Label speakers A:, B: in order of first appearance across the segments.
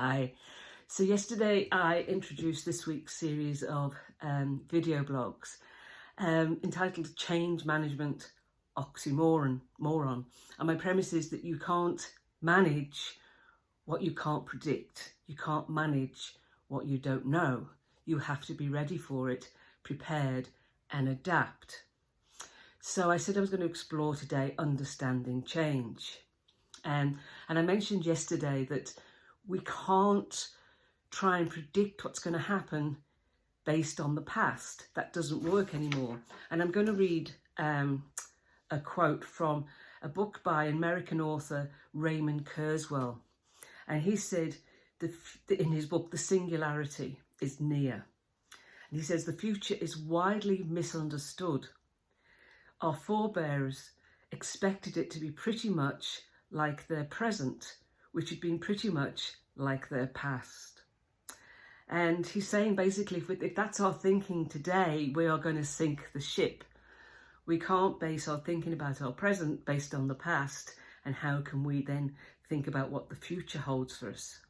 A: Hi. So yesterday I introduced this week's series of video blogs entitled Change Management Oxymoron. And my premise is that you can't manage what you can't predict. You can't manage what you don't know. You have to be ready for it, prepared and adapt. So I said I was going to explore today understanding change. And I mentioned yesterday that we can't try and predict what's going to happen based on the past. That doesn't work anymore. And I'm going to read a quote from a book by American author Raymond Kurzweil. And he said in his book, The Singularity is near. And he says, the future is widely misunderstood. Our forebears expected it to be pretty much like their present, which had been pretty much like their past. And he's saying basically, if that's our thinking today, we are going to sink the ship. We can't base our thinking about our present based on the past, and how can we then think about what the future holds for us?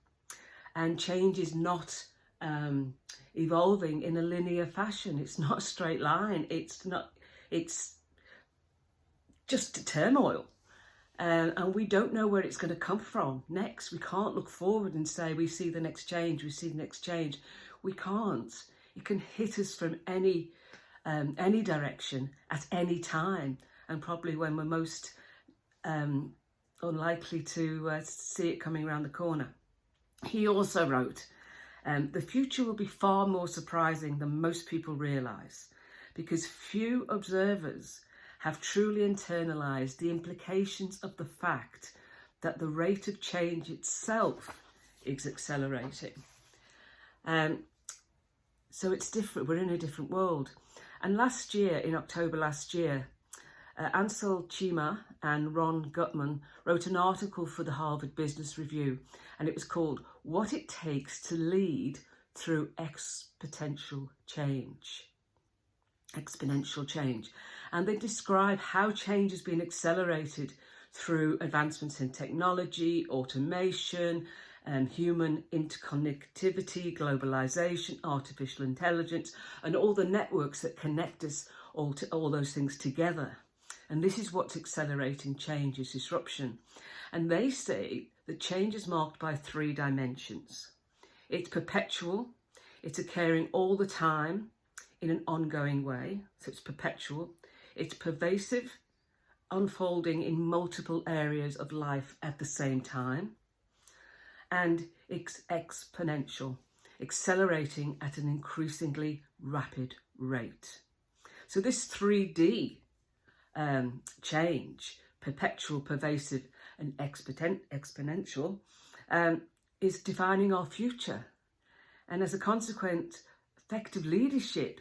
A: And change is not evolving in a linear fashion. It's not a straight line. It's just a turmoil. And we don't know where it's going to come from next. We can't look forward and say, we see the next change, we see the next change. We can't. It can hit us from any direction at any time, and probably when we're most unlikely to see it coming around the corner. He also wrote, the future will be far more surprising than most people realise, because few observers have truly internalised the implications of the fact that the rate of change itself is accelerating. So it's different. We're in a different world. And last year, in October last year, Ansel Chima and Ron Gutman wrote an article for the Harvard Business Review, and it was called What It Takes to Lead Through Exponential Change. Exponential change. And they describe how change has been accelerated through advancements in technology, automation, human interconnectivity, globalization, artificial intelligence, and all the networks that connect us all those things together. And this is what's accelerating change, is disruption. And they say that change is marked by 3 dimensions. It's perpetual, it's occurring all the time in an ongoing way, so it's perpetual. It's pervasive, unfolding in multiple areas of life at the same time. And it's exponential, accelerating at an increasingly rapid rate. So this 3D change, perpetual, pervasive and exponential, is defining our future. And as a consequence, effective leadership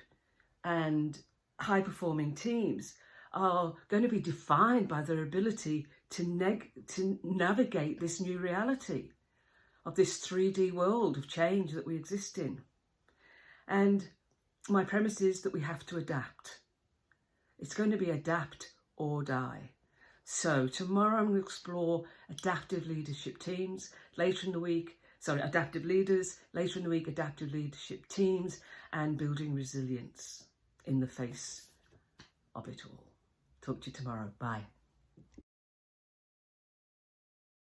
A: and high-performing teams are going to be defined by their ability to navigate this new reality of this 3D world of change that we exist in. And my premise is that we have to adapt. It's going to be adapt or die. So tomorrow I'm going to explore adaptive leadership teams. Adaptive leaders. Later in the week, adaptive leadership teams, and building resilience in the face of it all. Talk to you tomorrow. Bye.